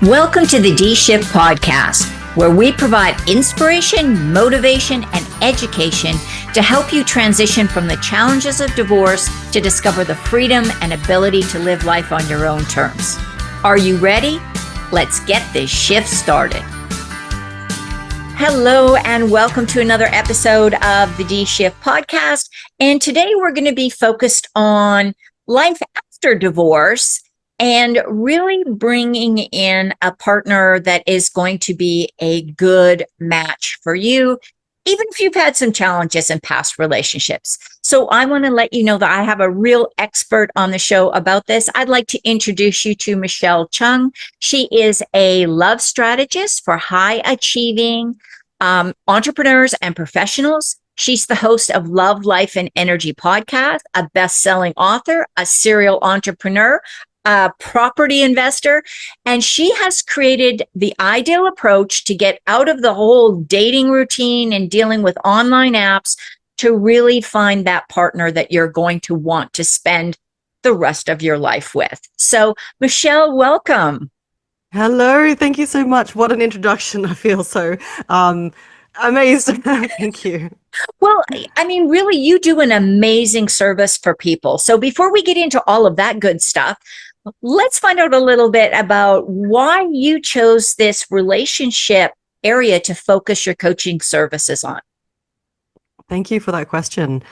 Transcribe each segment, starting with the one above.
Welcome to the D-Shift podcast, where we provide inspiration, motivation, and education to help you transition from the challenges of divorce to discover the freedom and ability to live life on your own terms. Are you ready? Let's get this shift started. Hello, and welcome to another episode of the D-Shift podcast. And today we're going to be focused on life after divorce and really bringing in a partner that is going to be a good match for you, even if you've had some challenges in past relationships. So I want to let you know that I have a real expert on the show about this. I'd like to introduce you to Michelle Chung. She is a love strategist for high achieving entrepreneurs and professionals. She's the host of Love, Life, and Energy podcast, a best-selling author, a serial entrepreneur, a property investor, and she has created the ideal approach to get out of the whole dating routine and dealing with online apps to really find that partner that you're going to want to spend the rest of your life with. So, Michelle, welcome. Hello, thank you so much. What an introduction. I feel so amazed. Thank you. Well, I mean, really, you do an amazing service for people. So before we get into all of that good stuff, let's find out a little bit about why you chose this relationship area to focus your coaching services on. Thank you for that question.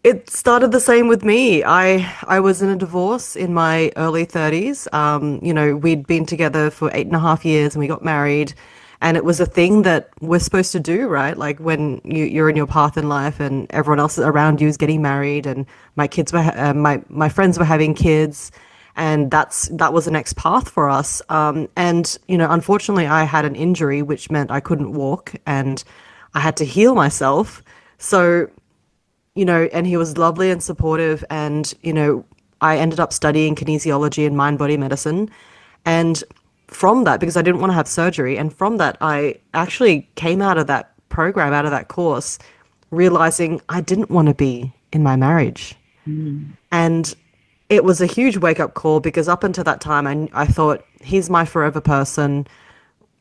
It started the same with me. I was in a divorce in my early 30s. We'd been together for 8.5 years and we got married. And it was a thing that we're supposed to do, right? Like when you're in your path in life and everyone else around you is getting married, and my kids were, my friends were having kids, and that was the next path for us. Unfortunately, I had an injury which meant I couldn't walk, and I had to heal myself. So, and he was lovely and supportive, and I ended up studying kinesiology and mind-body medicine, and from that, because I didn't want to have surgery, and from that, I actually came out of that program, out of that course, realizing I didn't want to be in my marriage. And it was a huge wake-up call, because up until that time, I thought, he's my forever person.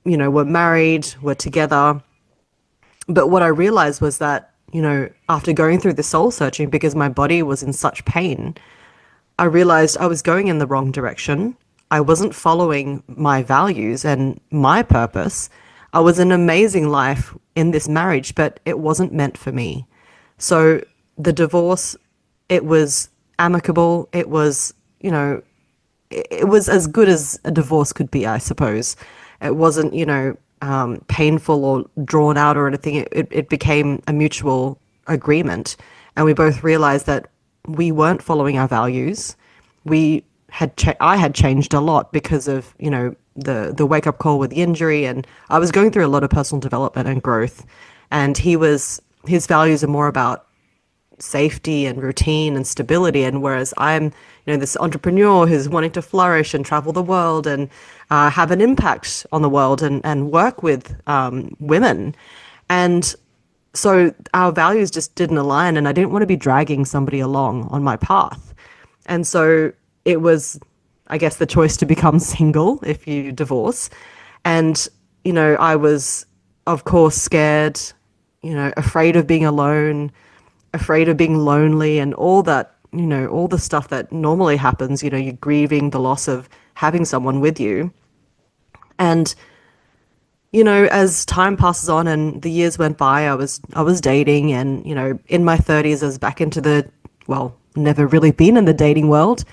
We're married, we're together. But what I realized was that, after going through the soul searching, because my body was in such pain, I realized I was going in the wrong direction. I wasn't following my values and my purpose. I was an amazing life in this marriage, but it wasn't meant for me. So the divorce, it was amicable. It was, it was as good as a divorce could be, I suppose. It wasn't, painful or drawn out or anything. It became a mutual agreement. And we both realized that we weren't following our values. I had changed a lot because of, the wake-up call with the injury, and I was going through a lot of personal development and growth. And his values are more about safety and routine and stability, and whereas I'm, this entrepreneur who's wanting to flourish and travel the world and have an impact on the world and work with women. And so our values just didn't align, and I didn't want to be dragging somebody along on my path. And so it was, I guess, the choice to become single if you divorce. And, I was, of course, scared, afraid of being alone, afraid of being lonely, and all that, all the stuff that normally happens, you're grieving the loss of having someone with you. And, as time passes on and the years went by, I was dating, and, in my 30s, I was back into never really been in the dating world.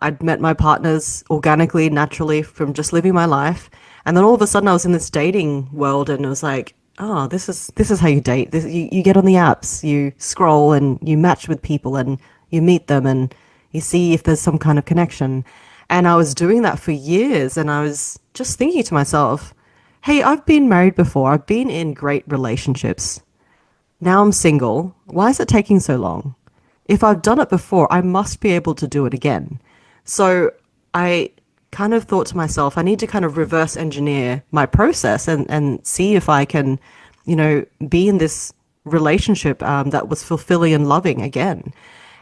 I'd met my partners organically, naturally, from just living my life. And then all of a sudden I was in this dating world, and it was like, oh, this is how you date. You get on the apps, you scroll and you match with people and you meet them and you see if there's some kind of connection. And I was doing that for years, and I was just thinking to myself, hey, I've been married before. I've been in great relationships. Now I'm single. Why is it taking so long? If I've done it before, I must be able to do it again. So I kind of thought to myself, I need to kind of reverse engineer my process and see if I can, be in this relationship that was fulfilling and loving again.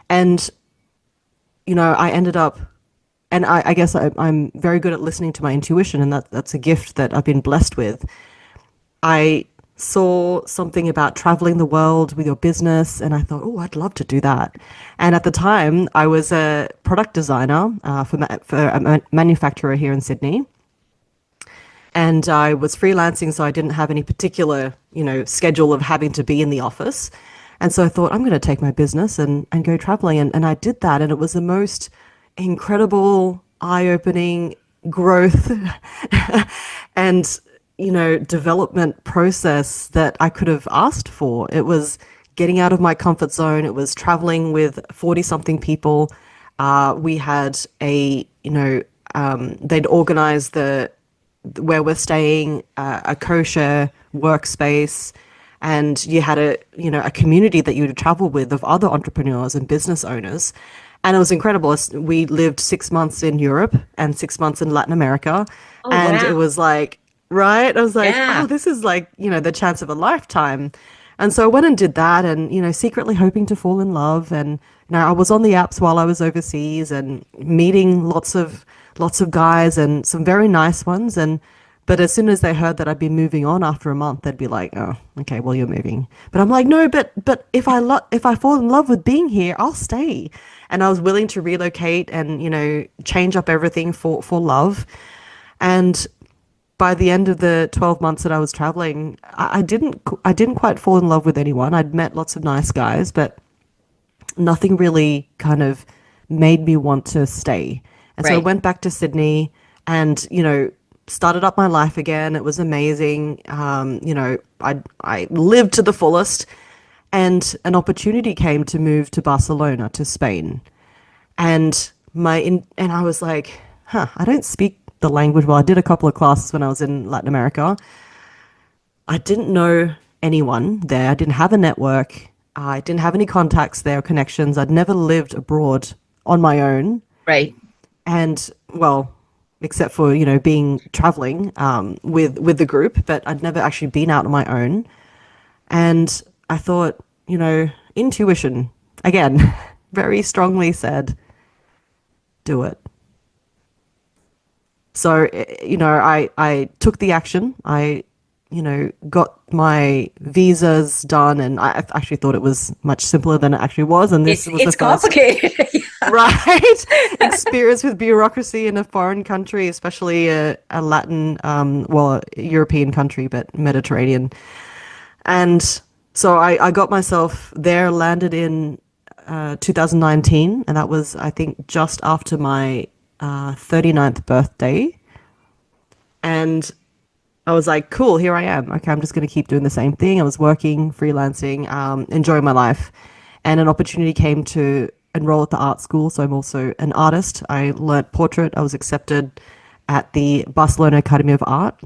And, I ended up and I guess I'm very good at listening to my intuition, and that's a gift that I've been blessed with. I saw something about traveling the world with your business, and I thought, oh, I'd love to do that. And at the time, I was a product designer for a manufacturer here in Sydney, and I was freelancing, so I didn't have any particular, schedule of having to be in the office. And so I thought, I'm going to take my business and go traveling. And I did that. And it was the most incredible, eye opening growth and, development process that I could have asked for. It was getting out of my comfort zone. It was traveling with 40 something people. We had they'd organized where we're staying, a kosher workspace, and you had a community that you would travel with of other entrepreneurs and business owners. And it was incredible. We lived 6 months in Europe and 6 months in Latin America. Oh, And it wow. was like, right? I was like, Yeah. oh, this is like, the chance of a lifetime. And so I went and did that and, secretly hoping to fall in love. And, I was on the apps while I was overseas and meeting lots of guys and some very nice ones. But as soon as they heard that I'd be moving on after a month, they'd be like, "Oh, okay, well you're moving." But I'm like, "No, but if I fall in love with being here, I'll stay." And I was willing to relocate and, change up everything for love. And by the end of the 12 months that I was traveling, I didn't quite fall in love with anyone. I'd met lots of nice guys, but nothing really kind of made me want to stay. And so I Right. went back to Sydney and, started up my life again. It was amazing. I lived to the fullest, and an opportunity came to move to Barcelona, to Spain. And I was like, I don't speak the language well. I did a couple of classes when I was in Latin America. I didn't know anyone there. I didn't have a network. I didn't have any contacts there or connections. I'd never lived abroad on my own. Right. And well, except for, being traveling with the group, but I'd never actually been out on my own. And I thought, intuition, again, very strongly said, do it. So, I took the action. I, got my visas done, and I actually thought it was much simpler than it actually was. And this It's was the it's first complicated. right experience with bureaucracy in a foreign country, especially a Latin, well, a European country, but Mediterranean. And so I got myself there, landed in 2019, and that was, I think, just after my 39th birthday. And I was like, cool, here I am. Okay, I'm just going to keep doing the same thing. I was working, freelancing, enjoying my life. And an opportunity came to enroll at the art school. So I'm also an artist. I learnt portrait. I was accepted at the Barcelona Academy of Art.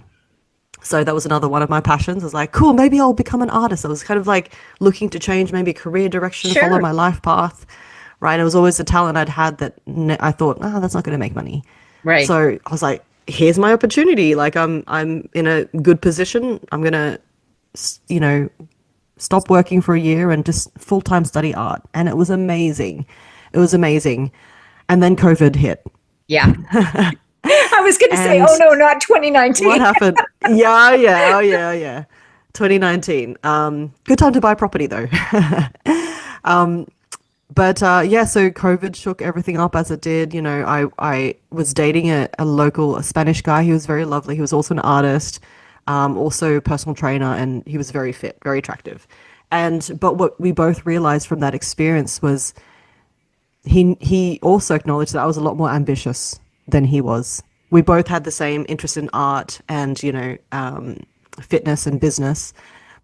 So that was another one of my passions. I was like, cool, maybe I'll become an artist. I was kind of like looking to change maybe career direction, follow Sure. my life path, right? It was always a talent I'd had that I thought, that's not going to make money. Right. So I was like, here's my opportunity. Like I'm in a good position. I'm gonna, you know, stop working for a year and just full time study art. And it was amazing. It was amazing. And then COVID hit. Yeah. I was going to say, oh And no, not what 2019. happened? Yeah, yeah, oh yeah, yeah. 2019. Good time to buy property though. But yeah, so COVID shook everything up as it did. I was dating a local a Spanish guy. He was very lovely. He was also an artist, also a personal trainer, and he was very fit, very attractive. But what we both realized from that experience was he also acknowledged that I was a lot more ambitious than he was. We both had the same interest in art and fitness and business,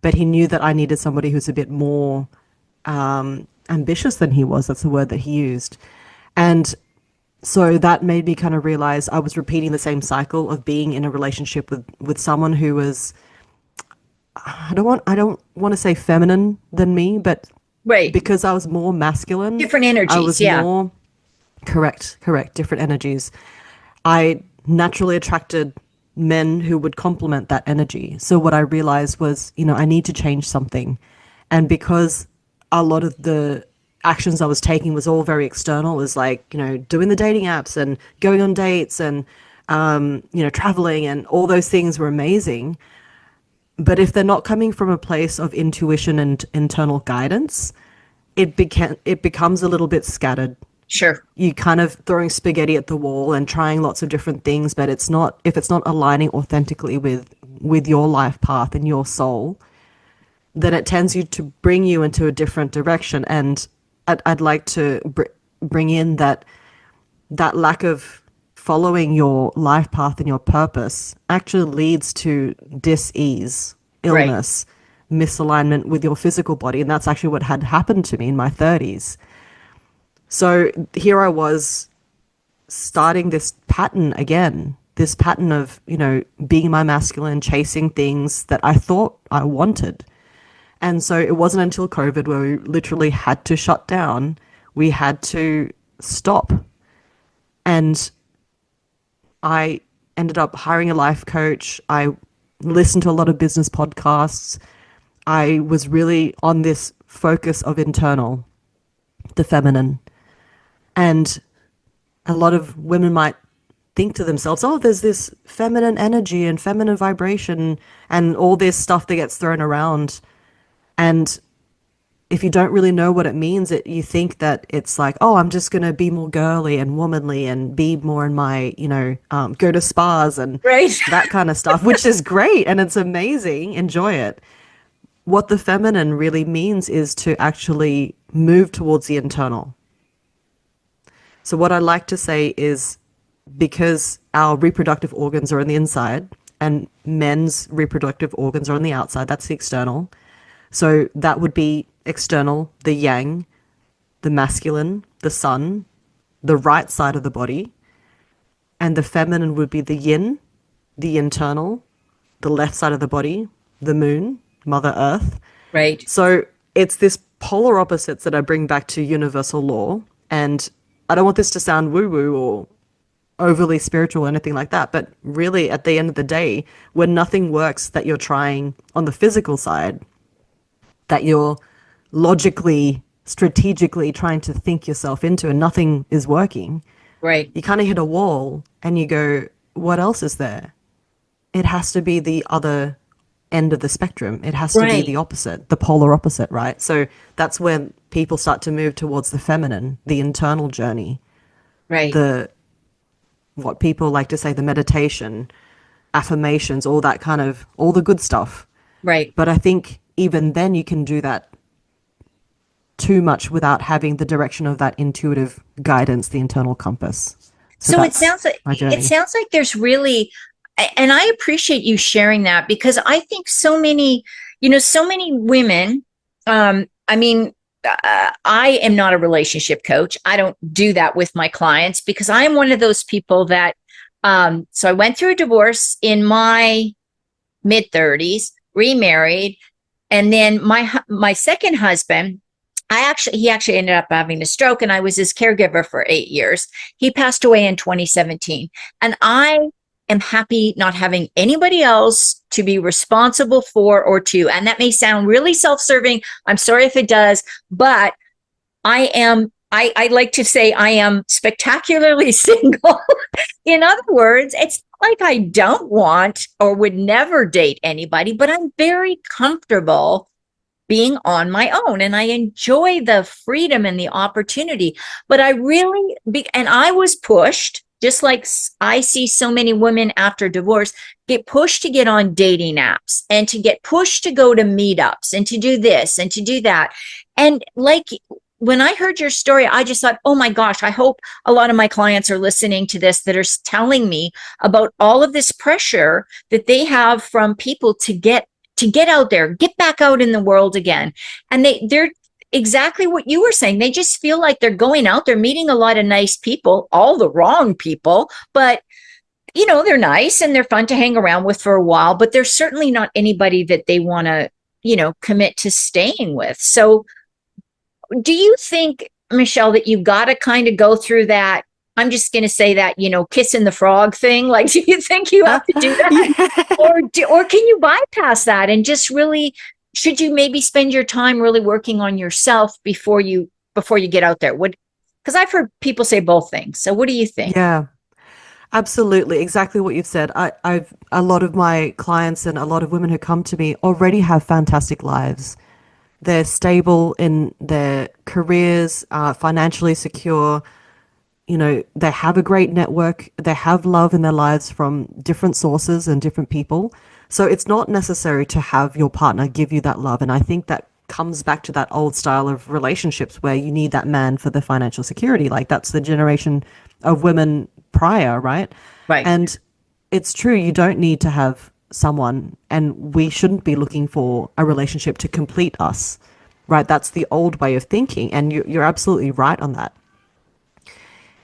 but he knew that I needed somebody who's a bit more ambitious than he was. That's the word that he used. And so that made me kind of realize I was repeating the same cycle of being in a relationship with someone who was I don't want to say feminine than me, but Right. because I was more masculine, Different I energies. was Yeah. more correct, different energies. I naturally attracted men who would complement that energy. So what I realized was, I need to change something. And because a lot of the actions I was taking was all very external. It was like, doing the dating apps and going on dates and, traveling, and all those things were amazing. But if they're not coming from a place of intuition and internal guidance, it becomes a little bit scattered. Sure. You kind of throwing spaghetti at the wall and trying lots of different things, but if it's not aligning authentically with your life path and your soul, then it tends to bring you into a different direction. And I'd like to bring in that lack of following your life path and your purpose actually leads to dis-ease, illness, misalignment with your physical body. And that's actually what had happened to me in my 30s. So here I was starting this pattern again, this pattern of, being my masculine, chasing things that I thought I wanted. And so it wasn't until COVID where we literally had to shut down, we had to stop. And I ended up hiring a life coach. I listened to a lot of business podcasts. I was really on this focus of internal, the feminine. And a lot of women might think to themselves, oh, there's this feminine energy and feminine vibration and all this stuff that gets thrown around. And if you don't really know what it means, you think that it's like, oh, I'm just going to be more girly and womanly and be more in my, go to spas and that kind of stuff, which is great and it's amazing. Enjoy it. What the feminine really means is to actually move towards the internal. So what I like to say is, because our reproductive organs are on the inside and men's reproductive organs are on the outside, that's the external. So that would be external, the yang, the masculine, the sun, the right side of the body. And the feminine would be the yin, the internal, the left side of the body, the moon, Mother Earth. Right. So it's this polar opposites that I bring back to universal law. And I don't want this to sound woo-woo or overly spiritual or anything like that, but really at the end of the day, when nothing works that you're trying on the physical side, that you're logically, strategically trying to think yourself into and nothing is working, right, you kind of hit a wall and you go, what else is there? It has to be the other end of the spectrum. It has to be the opposite, the polar opposite, right? So that's when people start to move towards the feminine, the internal journey, right, what people like to say, the meditation, affirmations, all that kind of, all the good stuff. right. But I think even then you can do that too much without having the direction of that intuitive guidance, the internal compass. So it sounds like there's really, and I appreciate you sharing that, because I think so many women, I am not a relationship coach. I don't do that with my clients because I am one of those people that, so I went through a divorce in my mid 30s, remarried. And then my second husband, he actually ended up having a stroke, and I was his caregiver for 8 years. He passed away in 2017. And I am happy not having anybody else to be responsible for or to, and that may sound really self-serving. I'm sorry if it does, but I like to say I am spectacularly single. In other words, it's like I don't want or would never date anybody, but I'm very comfortable being on my own, and I enjoy the freedom and the opportunity. But I was pushed, just like I see so many women after divorce get pushed to get on dating apps and to get pushed to go to meetups and to do this and to do that. And like, when I heard your story, I just thought, oh my gosh, I hope a lot of my clients are listening to this, that are telling me about all of this pressure that they have from people to get out there, get back out in the world again. And they're exactly what you were saying. They just feel like they're going out, they're meeting a lot of nice people, all the wrong people, but they're nice and they're fun to hang around with for a while, but they're certainly not anybody that they want to, commit to staying with. So do you think, Michelle, that you got to kind of go through that? I'm just going to say that, kissing the frog thing. Like, do you think you have to do that? Or can you bypass that and just really, should you maybe spend your time really working on yourself before you before you get out there? Because I've heard people say both things. So what do you think? Yeah, absolutely. Exactly what you've said. I've a lot of my clients and a lot of women who come to me already have fantastic lives. They're stable in their careers, financially secure. You know, they have a great network. They have love in their lives from different sources and different people. So it's not necessary to have your partner give you that love. And I think that comes back to that old style of relationships where you need that man for the financial security. Like that's the generation of women prior, right? Right. And it's true, you don't need to have someone, and we shouldn't be looking for a relationship to complete us, right? That's the old way of thinking. And you're absolutely right on that.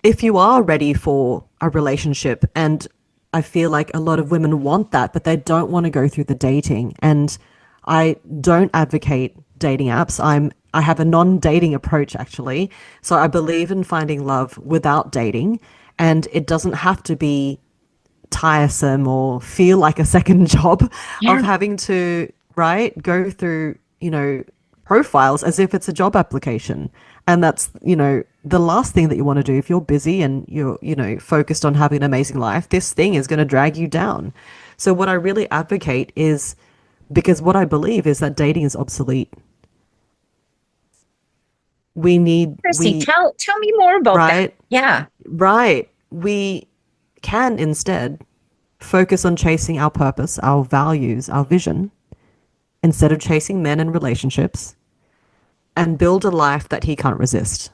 If you are ready for a relationship, and I feel like a lot of women want that, but they don't want to go through the dating. And I don't advocate dating apps. I have a non-dating approach actually. So I believe in finding love without dating, and it doesn't have to be tiresome or feel like a second job of Yeah. having to, right, go through, profiles as if it's a job application. And that's, the last thing that you want to do if you're busy and you're, focused on having an amazing life. This thing is going to drag you down. So what I really advocate is, because what I believe is that dating is obsolete. We need, Interesting. we, Tell me more about that. right, Yeah. right. We can instead focus on chasing our purpose, our values, our vision, instead of chasing men and relationships, and build a life that he can't resist.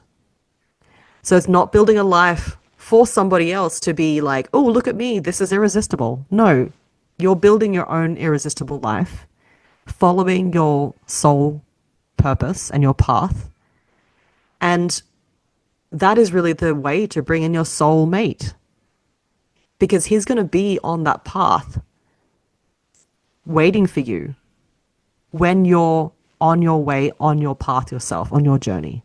So it's not building a life for somebody else to be like, oh, look at me, this is irresistible. No, you're building your own irresistible life, following your soul purpose and your path. And that is really the way to bring in your soul mate, because he's going to be on that path waiting for you when you're on your way, on your path yourself, on your journey.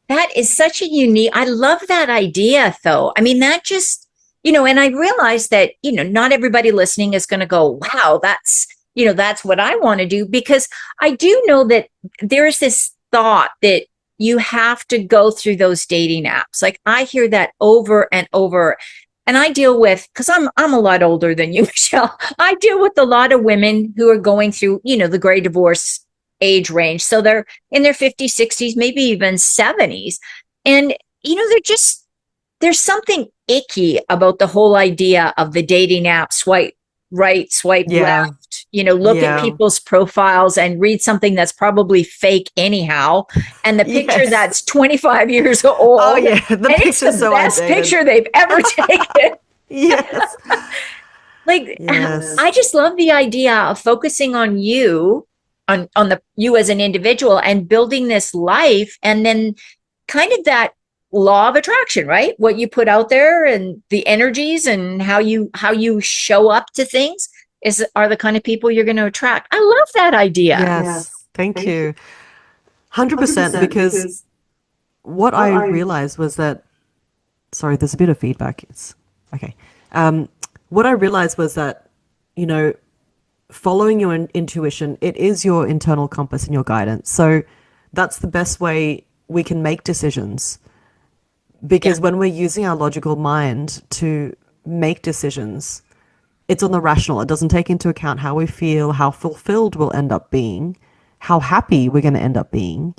That is such a unique, I love that idea though. I mean, that just, and I realize that, not everybody listening is going to go, wow, that's what I want to do, because I do know that there's this thought that you have to go through those dating apps. Like I hear that over and over. And I deal with, because I'm a lot older than you, Michelle. I deal with a lot of women who are going through, the gray divorce age range. So they're in their 50s, 60s, maybe even 70s. And, there's something icky about the whole idea of the dating app, swipe right, swipe Yeah. left, look at Yeah. people's profiles and read something that's probably fake anyhow. And the picture Yes. that's 25 years old. Oh yeah, the and it's picture's the so best outdated. picture they've ever taken. Yes. Like, Yes. I just love the idea of focusing on you, on the you as an individual, and building this life, and then kind of that law of attraction, right? What you put out there and the energies and how you show up to things are the kind of people you're going to attract. I love that idea. Yes. Thank you. 100%, because what I realized was that, sorry, there's a bit of feedback. It's okay. What I realized was that, following your intuition, it is your internal compass and your guidance. So that's the best way we can make decisions. Because when we're using our logical mind to make decisions, it's on the rational. It doesn't take into account how we feel, how fulfilled we'll end up being, how happy we're going to end up being.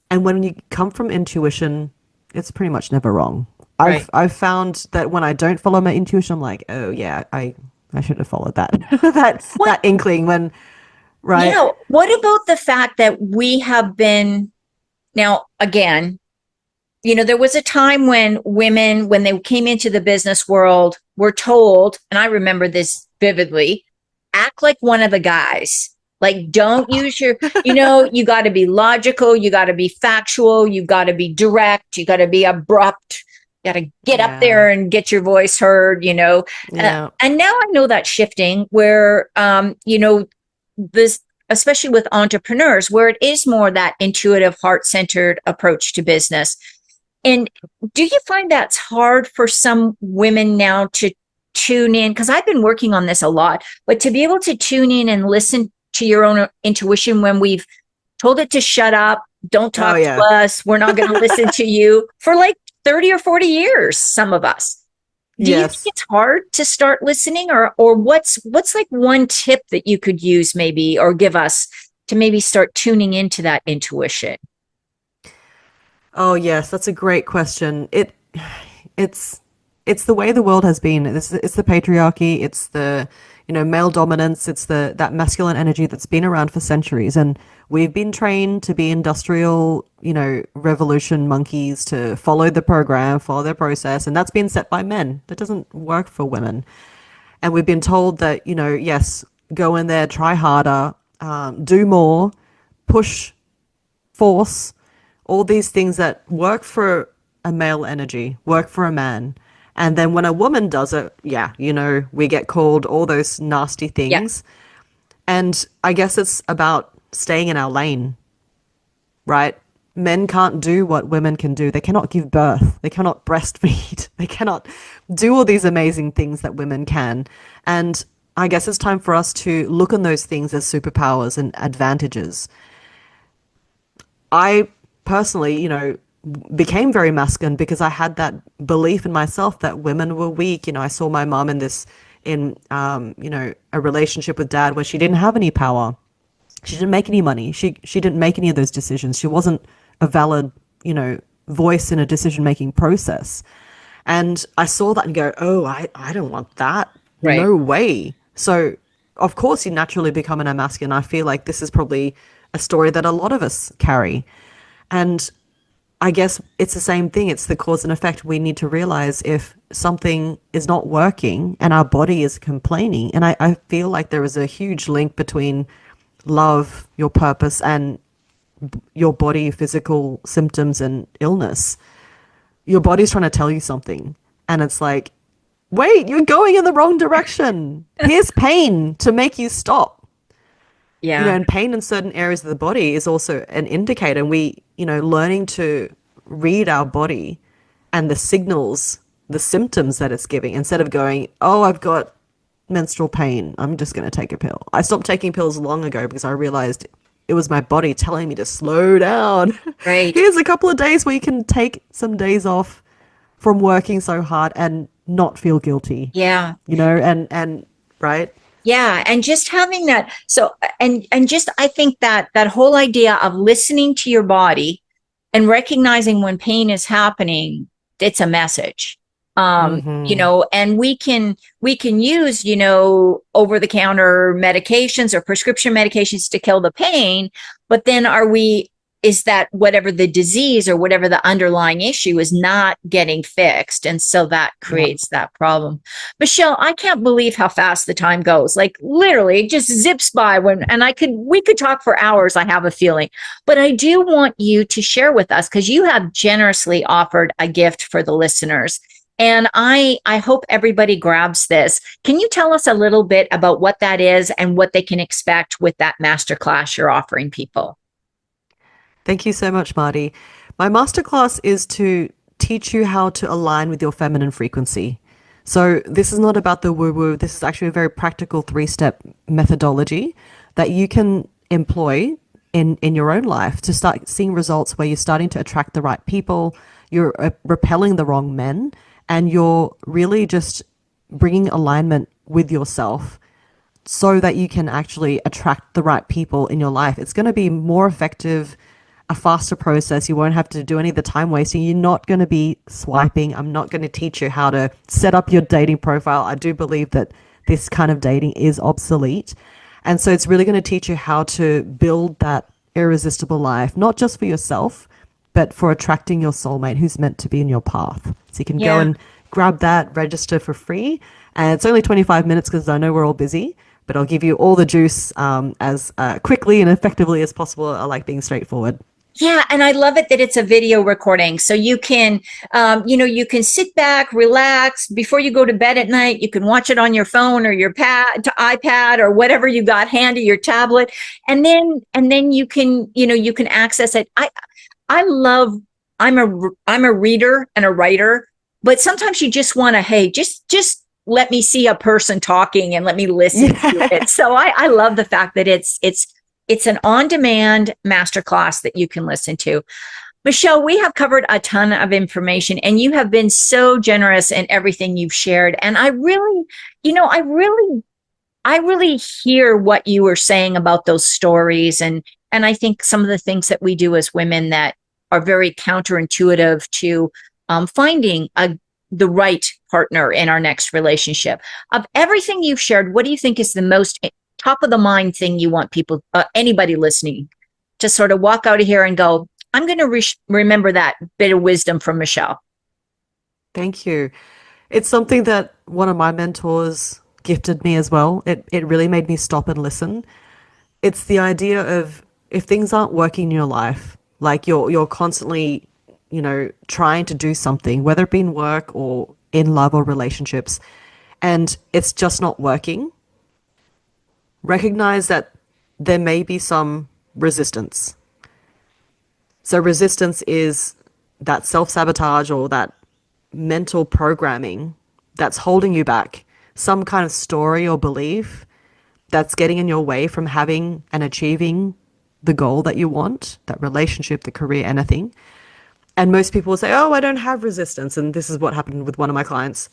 And when you come from intuition, it's pretty much never wrong. Right. I've found that when I don't follow my intuition, I'm like, oh yeah, I should have followed that that inkling when, right? Yeah. What about the fact that we have been, now again, there was a time when women, when they came into the business world, were told, and I remember this vividly, act like one of the guys. Like, don't use your, you got to be logical, you got to be factual, you got to be direct, you got to be abrupt, you got to get up there and get your voice heard, Yeah. And now I know that's shifting where, this, especially with entrepreneurs, where it is more that intuitive, heart-centered approach to business. And do you find that's hard for some women now to tune in? Because I've been working on this a lot, but to be able to tune in and listen to your own intuition when we've told it to shut up, Don't Oh, talk to yeah. us. We're not going to listen to you for like 30 or 40 years, some of us. Do you think Yes. it's hard to start listening, or what's like one tip that you could use maybe, or give us to maybe start tuning into that intuition? Oh, yes, that's a great question. It's it's the way the world has been. It's the patriarchy, it's the, male dominance, it's the that masculine energy that's been around for centuries, and we've been trained to be industrial, revolution monkeys, to follow the program, follow their process, and that's been set by men. That doesn't work for women. And we've been told that, yes, go in there, try harder, do more, push, force, all these things that work for a male energy, work for a man. And then when a woman does it, yeah, we get called all those nasty Yeah, things. And I guess it's about staying in our lane, right? Men can't do what women can do. They cannot give birth. They cannot breastfeed. They cannot do all these amazing things that women can. And I guess it's time for us to look on those things as superpowers and advantages. I personally, became very masculine because I had that belief in myself that women were weak. I saw my mom in a relationship with dad where she didn't have any power. She didn't make any money. She didn't make any of those decisions. She wasn't a valid, voice in a decision making process. And I saw that and go, oh, I don't want that. right. No way. So of course you naturally become an masculine. I feel like this is probably a story that a lot of us carry. And I guess it's the same thing. It's the cause and effect. We need to realize if something is not working and our body is complaining. And I feel like there is a huge link between love, your purpose, and your body, physical symptoms and illness. Your body's trying to tell you something. And it's like, wait, you're going in the wrong direction. Here's pain to make you stop. Yeah, And pain in certain areas of the body is also an indicator. And we, learning to read our body and the signals, the symptoms that it's giving, instead of going, oh, I've got menstrual pain, I'm just going to take a pill. I stopped taking pills long ago because I realized it was my body telling me to slow down. right. Here's a couple of days where you can take some days off from working so hard and not feel guilty, Yeah. and right. Yeah, and just having that, so and just I think that that whole idea of listening to your body and recognizing when pain is happening, it's a message. Mm-hmm. And we can use, over the counter medications or prescription medications to kill the pain, but then is that whatever the disease or whatever the underlying issue is not getting fixed, and so that Yep. creates that problem. Michelle, I can't believe how fast the time goes. Like literally it just zips by and we could talk for hours, I have a feeling. But I do want you to share with us, because you have generously offered a gift for the listeners. And I hope everybody grabs this. Can you tell us a little bit about what that is and what they can expect with that masterclass you're offering people? Thank you so much, Marty. My masterclass is to teach you how to align with your feminine frequency. So, this is not about the woo woo. This is actually a very practical 3-step methodology that you can employ in your own life to start seeing results where you're starting to attract the right people, you're repelling the wrong men, and you're really just bringing alignment with yourself so that you can actually attract the right people in your life. It's going to be more effective, a faster process. You won't have to do any of the time wasting. You're not going to be swiping. I'm not going to teach you how to set up your dating profile. I do believe that this kind of dating is obsolete. And so it's really going to teach you how to build that irresistible life, not just for yourself, but for attracting your soulmate who's meant to be in your path. So you can go Yeah. and grab that, register for free. And it's only 25 minutes because I know we're all busy, but I'll give you all the juice as quickly and effectively as possible. I like being straightforward. Yeah, and I love it that it's a video recording, so you can sit back, relax before you go to bed at night. You can watch it on your phone or your iPad or whatever you got handy, your tablet, and then you can access it. I love. I'm a reader and a writer, but sometimes you just want to, hey, just let me see a person talking and let me listen to Yeah. it. So I love the fact that it's It's an on-demand masterclass that you can listen to. Michelle, we have covered a ton of information and you have been so generous in everything you've shared. And I really, I really hear what you were saying about those stories. And I think some of the things that we do as women that are very counterintuitive to finding the right partner in our next relationship. Of everything you've shared, what do you think is the most top of the mind thing you want people, anybody listening, to sort of walk out of here and go, I'm going to remember that bit of wisdom from Michelle? Thank you. It's something that one of my mentors gifted me as well. It really made me stop and listen. It's the idea of, if things aren't working in your life, like you're constantly, trying to do something, whether it be in work or in love or relationships, and it's just not working, recognize that there may be some resistance. So resistance is that self-sabotage or that mental programming that's holding you back, some kind of story or belief that's getting in your way from having and achieving the goal that you want, that relationship, the career, anything. And most people will say, oh, I don't have resistance. And this is what happened with one of my clients.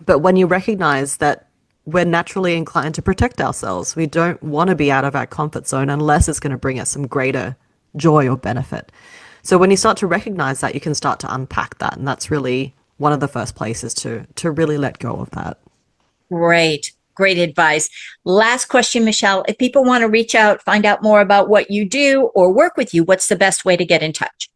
But when you recognize that we're naturally inclined to protect ourselves, we don't want to be out of our comfort zone unless it's going to bring us some greater joy or benefit. So when you start to recognize that, you can start to unpack that. And that's really one of the first places to really let go of that. Great advice. Last question, Michelle. If people want to reach out, find out more about what you do or work with you, what's the best way to get in touch?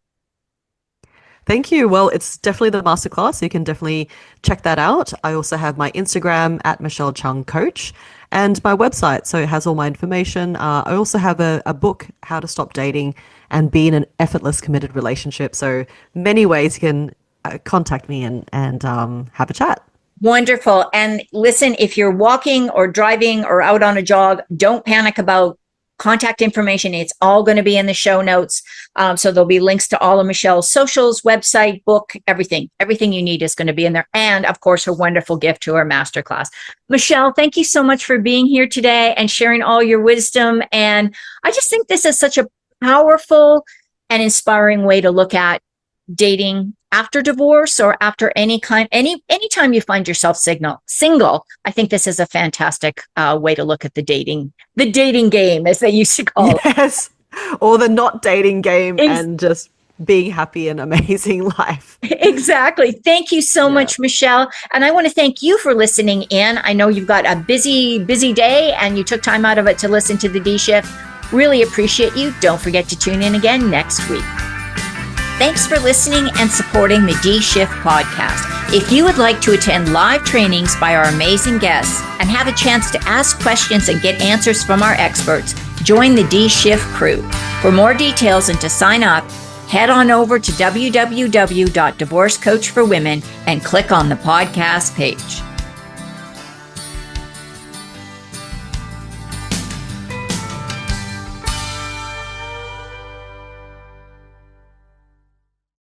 Thank you. Well, it's definitely the masterclass. So you can definitely check that out. I also have my Instagram at Michelle Chung Coach and my website. So it has all my information. I also have a book, How to Stop Dating and Be in an Effortless Committed Relationship. So many ways you can contact me and have a chat. Wonderful. And listen, if you're walking or driving or out on a jog, don't panic about contact information. It's all going to be in the show notes. So there'll be links to all of Michelle's socials, website, book, everything. Everything you need is going to be in there. And of course, her wonderful gift to her masterclass. Michelle, thank you so much for being here today and sharing all your wisdom. And I just think this is such a powerful and inspiring way to look at dating after divorce or after anytime you find yourself single. I think this is a fantastic way to look at the dating game, as they used to call it. Yes, or the not dating game and just being happy and amazing life. Exactly. Thank you so much, Michelle. And I want to thank you for listening in. I know you've got a busy day and you took time out of it to listen to the D Shift. Really appreciate you. Don't forget to tune in again next week. Thanks for listening and supporting the D Shift podcast. If you would like to attend live trainings by our amazing guests and have a chance to ask questions and get answers from our experts, join the D Shift crew. For more details and to sign up, head on over to www.divorcecoachforwomen and click on the podcast page.